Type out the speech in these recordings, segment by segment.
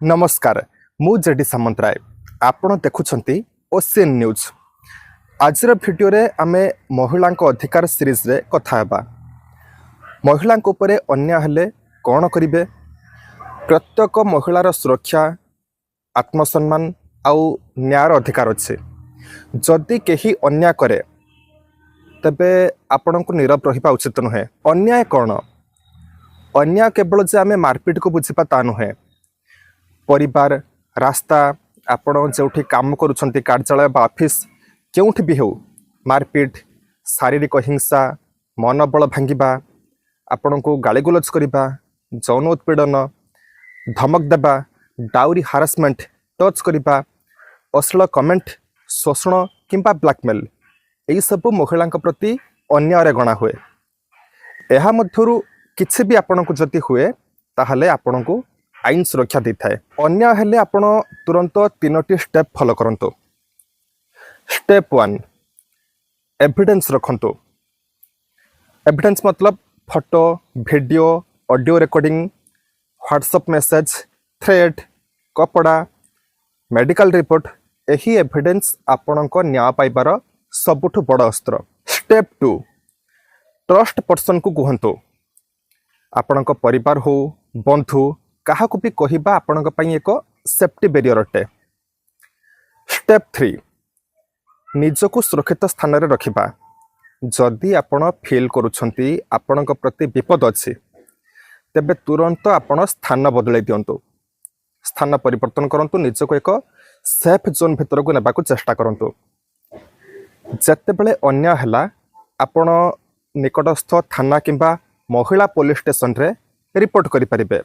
नमस्कार मु जेडी सामंतराय आपण देखुछंती ओशियन न्यूज। आज भिडियो रे आमे महिला अधिकार सीरीज रे कथा हेबा। महिला उपरे अन्याय हेले कौन करिवे, प्रत्येक महिलार सुरक्षा आत्मसम्मान आउ न्यायर अधिकार अच्छे। जदि केही अन्याय करे तबे आपण को नीरव रहिबा उचित नुहे। अन्याय कौन? अन्याय केवल जे आमे मारपीट को बुझीपा ता नुहे। परिवार, रास्ता, आपण जो काम करुछंती कार्यालय बा ऑफिस केउठी भी हो, मारपीट, शारीरिक हिंसा, मनोबल भांगिबा, आपण को गालीगुलज करिबा, यौन उत्पीड़न, धमक देबा, डाउरी हारासमेंट, टच करिबा, अश्लील कमेंट, शोषण किंबा ब्लैकमेल यही सब महिला प्रति अन्याय गणा हुए। यह मध्यरु किछि भी आपण को जति हुए ताहले आपण को आईन सुरक्षा दी थाए। अन्याय हेले आपण तुरंत तीनोटी स्टेप फॉलो करंतु। स्टेप 1 एविडेंस रखंतु। एविडेंस मतलब photo, video, audio recording, WhatsApp message, thread, कपड़ा, मेडिकल रिपोर्ट, यही एविडेंस आपण को न्याय पाइबार सबुठु बड़ अस्त्र। स्टेप 2 ट्रस्ट पर्सन को कहंतु। आपण को परिवार हो, बंधु काहा को भी कहिबा आपण पई एक सेफ्टी बैरियर अटे। स्टेप 3 निजको सुरक्षित स्थान रे रखिबा। जदि आपण फील करूछंती आपण प्रति विपद अछि तेबे तुरंत आपण स्थान बदलै दियंतु। स्थान परिवर्तन करंतु, निजको एक सेफ जोन भितर को नेबा को चेष्टा करंतु। जेतेबेले अन्याय हला आपण निकटस्थ थाना किंबा महिला पुलिस स्टेशन रे रिपोर्ट करि परिबे।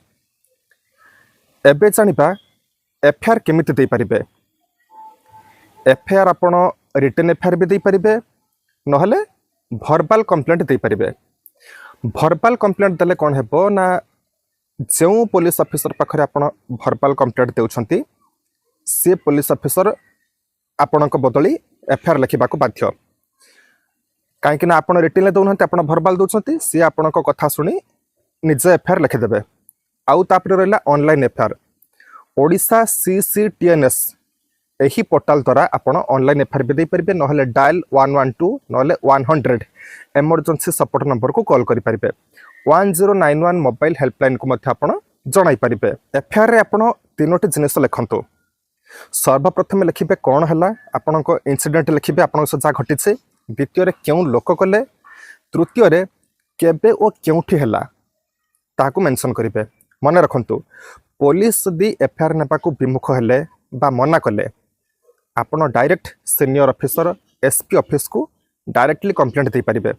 एबे जानिबा एफआईआर केमिति दे परिबे। एफआईआर आपण रिटन एफआईआर भी दे परिबे, नहले वर्बल कंप्लेंट दे परिबे। वर्बल कंप्लेंट देले कोन हेबो ना, जो पुलिस ऑफिसर पाखरे आपण वर्बल कंप्लेंट देउछंती से पुलिस ऑफिसर आपण को बदली एफआईआर लिखिबा को बाध्य। काहेकि ना आपण रिटन ले दउनहंती, आपण वर्बल दउछंती, से आपण को कथा सुनी निजे एफआईआर लिखि देबे। आउ तापर रहला ऑनलाइन एफआईआर। ओडिशा सीसीटीएनएस एही पोर्टल द्वारा आपण ऑनलाइन एफआईआर भी दे परिबे, नहले डायल 112 नहले 100 इमरजेंसी सपोर्ट नंबर को कॉल करि परिबे। 1091 मोबाइल हेल्पलाइन को मध्य आपण जणाई परिबे। एफआईआर रे आपण तीनोटी जिनिस लिखंतु। सर्वप्रथम लिखिबे कोन हला, आपण को इंसिडेंट लिखिबे, आपण से जा घटिছে। द्वितीय रे केउ लोक कले, तृतीय रे केबे ओ केउठी हला ताकू मेंशन करिवे। मन रखंतु, पुलिस यदि एफआईआर नेबा को विमुख हेले बा मना कले आपण direct senior officer SP office को डायरेक्टली कंप्लेंट दे परिबे,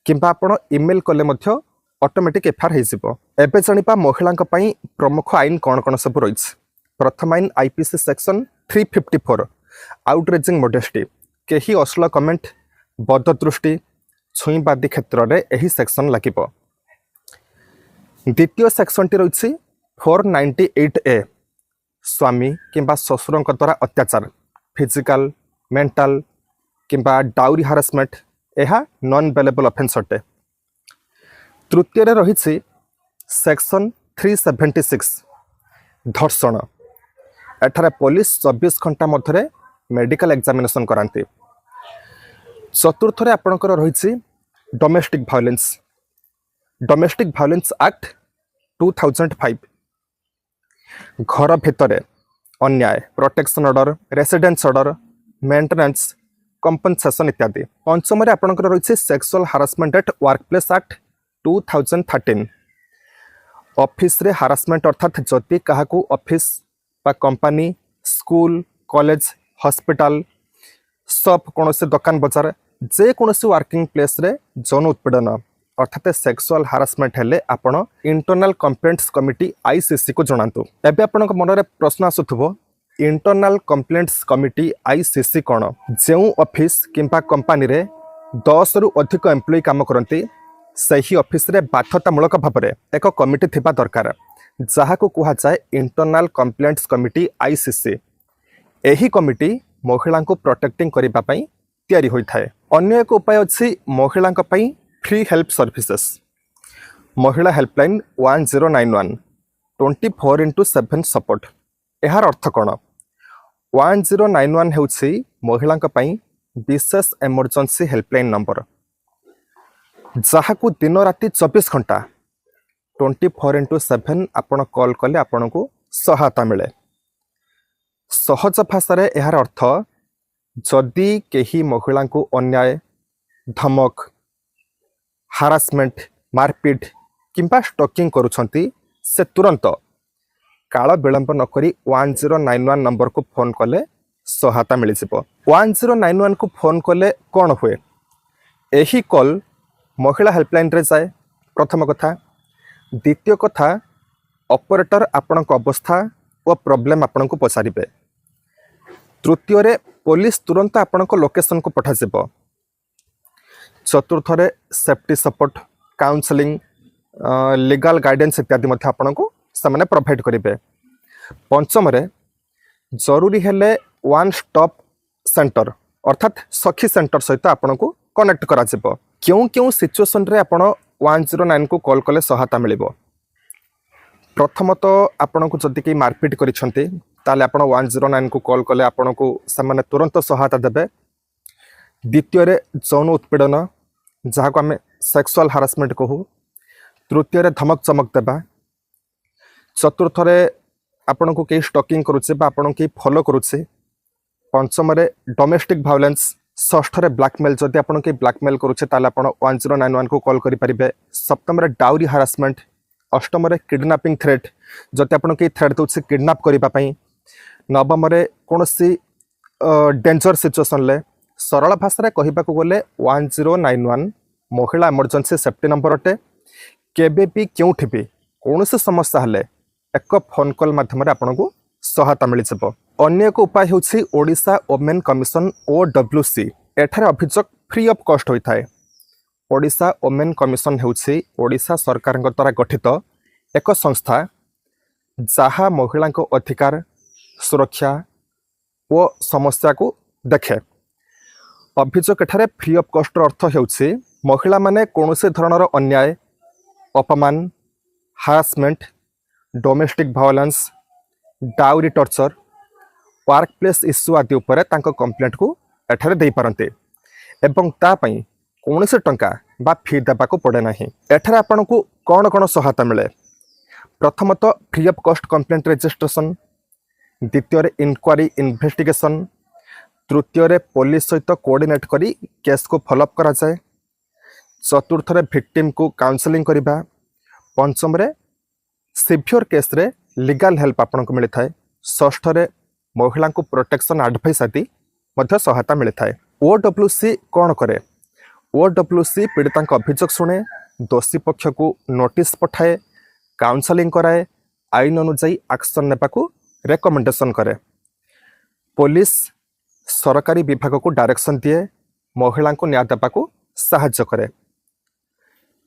किंबा आपण ईमेल कले मध्य ऑटोमेटिक एफआईआर हे जिवो। एबे जानिबा महिलांक पई प्रमुख आईन कोन कोन सब रहिछ। प्रथम आईन आईपीसी सेक्शन 354 आउटरीचिंग मॉडेस्टी। केही अश्लील कमेंट, बद दृष्टि, छुईबादी क्षेत्र रे एही सेक्शन लागिबो। द्वितीय सेक्शन टी रही 498A स्वामी किंबा ससुर द्वारा अत्याचार, फिजिकल, मेंटल किंबा डाउरी हारासमेंट, यह नॉन बेलेबल ऑफेंस अटे। तृतीय रही सेक्शन 376 धर्षण। एठारे पुलिस 24 घंटा मध्य मेडिकल एग्जामिनेशन करांती। चतुर्थ आपणकर रही domestic violence. Domestic violence act 2005 घर भितर अन्याय, protection order, residence order, maintenance, compensation इत्यादि। पंचम आपणकर रही sexual harassment at workplace act 2013। Office रे हारासमेंट अर्थात जदि काहाकू ऑफिस बा company, school, college, hospital, shop, कौन से दुकान बजार, जे कौन वर्किंग प्लेस रे यौन उत्पीड़न अर्थात सेक्सुअल हारासमेंट हेले आपण इंटरनल कंप्लेंट्स कमिटी आईसीसी को जणांतु। एबे आपण मन रे प्रश्न आसुथबो, इंटरनल कंप्लेंट्स कमिटी आईसीसी कोन? जो ऑफिस किंबा कंपनी रे 10 रु अधिक एम्प्लॉय काम करंती सही ऑफिस रे बाध्यतामूलक भाव एक कमिटी थिबा दरकार, जहा को कुहा जाय इंटरनल कंप्लेंट्स कमिटी आईसीसी। एही कमिटी महिला को प्रोटेक्टिंग करिबा पई तयारी होई थाए। अन्य एक उपाय अछि महिला पई फ्री हेल्प सर्विसेस। महिला हेल्पलाइन 1091 24/7 सपोर्ट। यार अर्थ कौन? 1091 ହେଉଛି महिलाଙ୍କ ପାଇଁ विशेष इमरजेंसी हेल्पलाइन नंबर, जहां दिन राति 24 घंटा 24/7 आपण कॉल कले आपण को सहायता मिले। सहज भाषा रे यार अर्थ, जदि केही महिला को अन्याय, धमक, हारासमेंट, मारपीट किंबा स्टॉकिंग करुछंती से तुरंत काल विलंब नकरी 1091 नंबर को फोन कले सहायता मिल जिवो। 1091 को फोन कले कौन हुए? यही कॉल महिला हेल्पलाइन रे जाए, प्रथम कथा। द्वितीय कथा, ऑपरेटर आपणक अवस्था और प्रॉब्लम आपन को पचारिबे। तृतीय रे पुलिस तुरंत आपणक लोकेशन को पठा जिवो। चतुर्थ रे safety support, counselling, legal guidance इत्यादि मध्य आपन को सामने प्रोवाइड करेंगे। पंचम रे जरूरी हेले वन स्टॉप सेंटर अर्थात सखी सेंटर सहित आपन को कनेक्ट करा जिवो। क्यों क्यों सिचुएशन रे आपन 109 को कॉल कले सहायता मिलिबो? प्रथमत आपन को जदि कि मारपीट करिसंती ताले आपन 109 को कॉल कले आपन को सामने तुरंत सहायता देबे। द्वितीय रे यौन उत्पीड़न, जहाँ को आम सेक्सुअल हारासमेंट कहू। तृतीय रे धमक चमक देबा। चतुर्थ रे आपन को कई स्टॉकिंग करुचे बा आपन के फॉलो करुचे। पंचम रे डोमेस्टिक वायलेंस। षष्ठ रे ब्लैकमेल, जदि आपन के ब्लैकमेल करुचे ताले आपन 1091 को कॉल करि परिबे। सप्तम रे डाउरी हारासमेंट। अष्टम रे किडनैपिंग थ्रेट, जदि आपन के थ्रेट दोचे किडनैप करिबा पई। नवम रे कोनोसी डेंजर सिचुएशन ले। सरल भाषा कहवाक गले 1091 महिला इमरजेंसी सेफ्टी नंबर अटे। केबे भी क्योंठि भी कौन से समस्या हेले एक फोन कॉल माध्यम आपन को सहायता मिल जाव। अन्य एक उपाय होछि ओडिशा वुमेन कमिशन OWC। एठारे अभियोग फ्री ऑफ कॉस्ट होता है। ओडिशा वुमेन कमिशन होछि ओडिशा सरकार द्वारा गठित एक संस्था, जहाँ महिला अधिकार, सुरक्षा और समस्या को देखे। अभियोग एठारे फ्री ऑफ कॉस्ट अर्थ होछि महिला माने कौनसे धरणर अन्याय, अपमान, harassment, domestic violence, dowry torture, work place issue आदि उपरे तांको कंप्लेंट को एठारे दे पारंते एवं ता पई कौनसे टंका बा फी देबा को पड़े नाही। एठारे आपन को कौन कौन सहायता मिले? प्रथमत free of cost complaint registration. द्वितीय रे इंक्वारी इन्वेस्टिगेशन। तृतीय रे पुलिस सहित कोऑर्डिनेट करी केस को फॉलोअप करा जाए। चतुर्थ रे विक्टिम को काउंसलिंग करिबा। पंचम रे सिवियर केस रे लीगल हेल्प आपन को मिलता है। षष्ठ रे महिला को प्रोटेक्शन एडवाइस आदि मध्य सहायता मिलता है। OWC कौन करे? OWC पीड़िता अभियोग शुणे, दोषी पक्ष को नोटिस पठाए, काउंसलिंग कराए, आईन अनुजाई एक्शन नेबा को रेकमेंडेशन करे। पुलिस सरकारी विभाग को डायरेक्शन दिए, महिला को न्याय देबा को साहाय्य करे।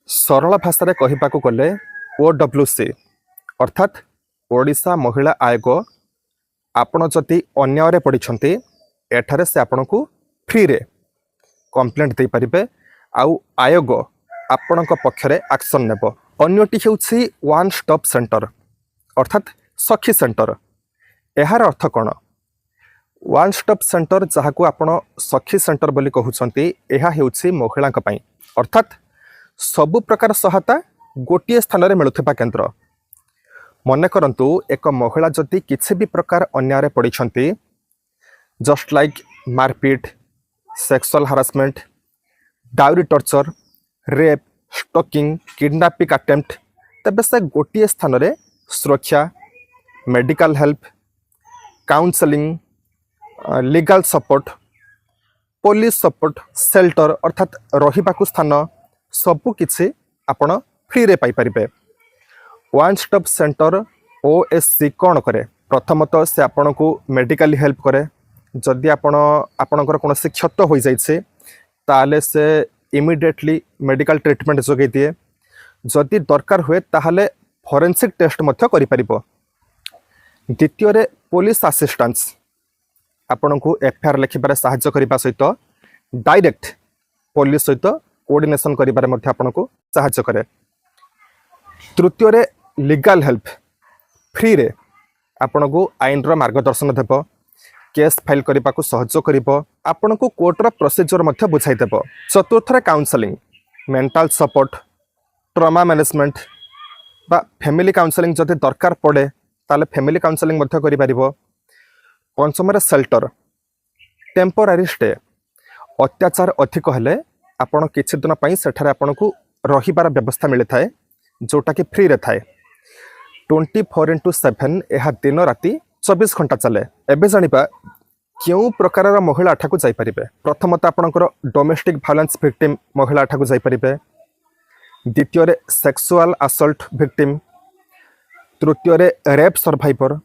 सरल भाषा रे कहवाक गले OWC अर्थात ओडिशा महिला आयोग आपण जदि अन्याय रे पड़िछंती एठारे से आपण को फ्री रे कंप्लेंट दे परिबे आउ आयोग आपण पक्षरे एक्शन नेबो। अन्यटी हेउछि वन स्टॉप सेंटर अर्थात सखी सेंटर। यार अर्थ कौन? वन स्टॉप सेंटर जहाँ को आपण सखी सेंटर बोली कहउछंती, एहा हेउछि महिलांक पई अर्थात सबु प्रकार सहायता गोटिए स्थान रे मिलुथिबा केंद्र। मने करंतु एक महिला जदि किसी भी प्रकार अन्याय रे पड़िछंती, जस्ट लाइक मारपीट, sexual harassment, dowry torture, rape, stalking, kidnapping attempt, तबे से गोटिए स्थान रे सुरक्षा, medical help, counselling, legal support, police support, shelter अर्थात रहिबाकु स्थान सबु किछि आपण फ्री रे पाई परिबे। वन स्टॉप सेंटर OSC कौन करे? प्रथमत से आपण को मेडिकल हेल्प करे। जदि आपणकर कौन से क्षत हो जाइछे ताले से इमिडिएटली मेडिकल ट्रीटमेंट जोगे दिए। जदि दरकार हुए ताहले फोरेंसिक टेस्ट मध्य करि परिबो। द्वितीय रे पुलिस असिस्टेंस आपण को FIR लिखिबारे सहायता करिबा सहित डायरेक्ट पुलिस सहित कोऑर्डिनेशन करिबारे मध्य आपण को सहायता करे। तृतीय रे लीगल हेल्प फ्री रे आपण को आईन रो मार्गदर्शन देब, केस फाइल करने को सहयोग कर आपण को कोर्टर प्रोसीजर मध्य बुझाई देब। चतुर्थ counselling, mental support, trauma management बा फैमिली काउंसलिंग जदि दरकार पड़े ताले फैमिली काउंसलिंग मध्य करि परिबो। पंचम सेल्टर, टेम्पोरारी स्टे, अत्याचार अधिक हेले आपण किछि दिन पई सेठारे आपण को रहिबार व्यवस्था मिली थाए जोटा कि फ्री रे थाए। 24/7 यह दिन राति 24 घंटा चले। एबे जानिबा क्यों प्रकार महिला एठाकू जाई परिबे। प्रथमत आपणकर डोमेस्टिक वायलेंस विक्टिम महिला एठाकू जाई परिबे, द्वितीय सेक्सुअल असल्ट विक्टिम, तृतीय रेप सर्वाइवर,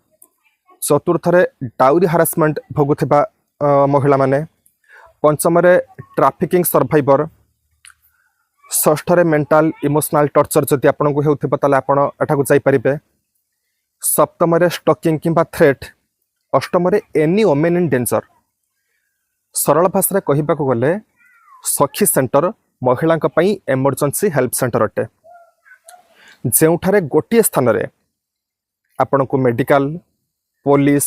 चतुर्थ डाउरी हारासमेंट भोगुथिबा महिला माने, पंचम ट्राफिकिंग सर्वाइवर, षष्ठ मेंटल इमोशनल टर्चर जदि आपन को हेउथिबा ताले आपण एठाकू जाई परिबे, सप्तम स्टॉकिंग किंबा थ्रेट, अष्टम एनी वोमेन इन डेंजर। सरल भाषा कहबा को गले सखी सेंटर महिला इमरजेंसी हेल्प सेंटर अटे, जोठारे गोटे स्थान रे आपण को मेडिकल, पुलिस,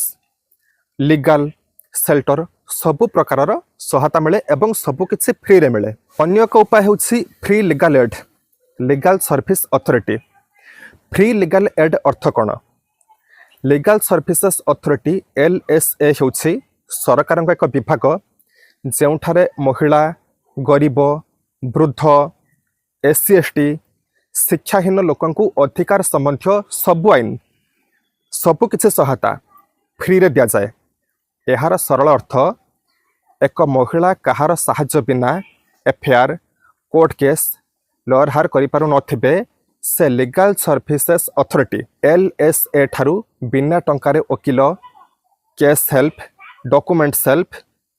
लीगल, सेल्टर सबु प्रकार सहायता मिले एवं सबु किछि फ्री रे मिले। अन्य एक उपाय होछि free legal aid, legal service authority. Free legal aid अर्थ कोन? लीगल सर्विसेस अथॉरिटी LSA होछि सरकार एक विभाग जोठारे महिला, गरीब, वृद्ध, SC ST, शिक्षाहीन लोकंकु अधिकार संबंधी सबु आईन सबु किछि सहायता फ्री रे दिया जाए। यार सरल अर्थ, एक महिला कहार साहाय्य बिना FIR, कोर्ट केस, लॉयर हार करि पारु नथिबे से लीगल सर्विसेस अथॉरिटी LSA ठारू बिना टंकारे वकील, case help, documents help,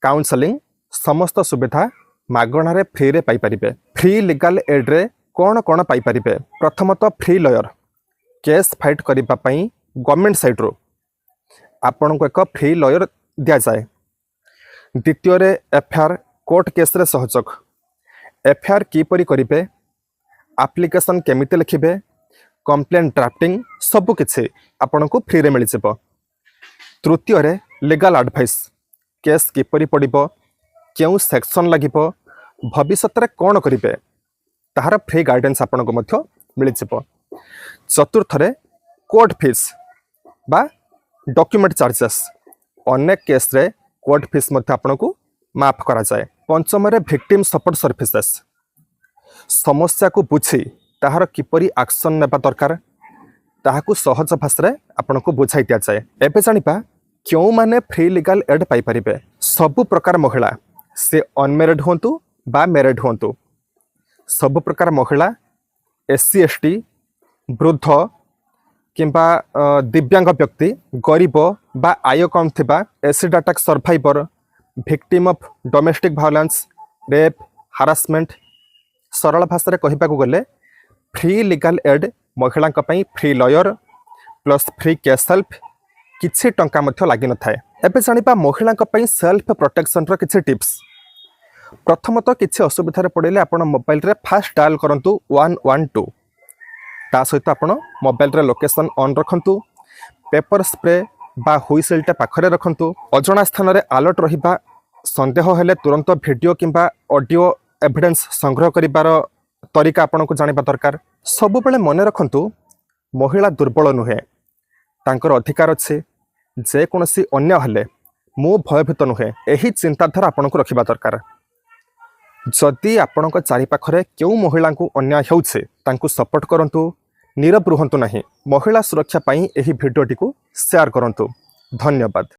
counselling समस्त सुविधा मागणारे फ्री रे पाई परिबे। फ्री लीगल एड रे कोन कोन पाई परिबे? प्रथमत फ्री लॉयर, केस फाइट करिबा पई गवर्नमेंट साइड रो आपण को एक फ्री लॉयर दिया जाए। द्वितीय FIR, कोर्ट केस रे सहयोग, FIR किपरि करिबे, एप्लिकेशन केमिति लिखिबे, कंप्लेंट ड्राफ्टिंग सबु किछि आपण को फ्री रे मिल जिवो। तृतीय लीगल एडवाइस, केस किपरि पड़िबो, केउ सेक्शन लागिबो, भविष्य में कौन करेंगे तार फ्री गाइडेंस आपण को मध्य मिल जिवो। चतुर्थ कोर्ट फीस बा डॉक्यूमेंट चार्जेस, अनेक केस रे कोर्ट फीस मध्य आपण को माफ करा जाए। पंचम विक्टिम सपोर्ट सर्विसेस, समस्या को बुझी ताहार किपरि एक्शन नेबा दरकार ताहाकू सहज भाषा आपण को बुझाई दिया जाए। एबे जानिबा क्यों माने फ्री लीगल एड पाई परिबे। सबु प्रकार महिला, से अनमेरिड होंतु बा मेरिड होंतु, सबु प्रकार महिला, SC ST, वृद्ध किंबा दिव्यांग व्यक्ति, गरीब बा आय कम थिबा, acid attack survivor, victim of domestic violence, rape, harassment. सरल भाषा कहबा को गले फ्री लीगल एड महिला free lawyer plus free case help, किछि टंका मध्य लागि न थाए। एबे जानिबा महिला सेल्फ प्रोटेक्शन रो किछि टिप्स। प्रथमतः किछि असुविधा पड़े आपण मोबाइल रे फास्ट डायल करंतु 112, ता सहित आपण मोबाइल रे लोकेशन ऑन रखंतु, पेपर स्प्रे बा हुइसेल टे पाखरे रखंतु, अजणा स्थान रे अलर्ट रहिबा, संदेह हेले तुरंत वीडियो किंबा ऑडियो एविडेंस संग्रह करिबार तरीका आपण को जानिबा दरकार। सब बेले मन रखंतु महिला दुर्बल नुहे, तांकर अधिकार अछि, जे कोनसी अन्य हेले मु भयभीत नुहे, एही चिंताधारा आपण को रखिबा दरकार। जदि आपण को चारि पाखरे केउ महिला को अन्याय हेउछे तांकु सपोर्ट करंतु, नीरव रुहंतु नाही। महिला सुरक्षा पई एही भिडियोटी को शेयर करंतु। धन्यवाद।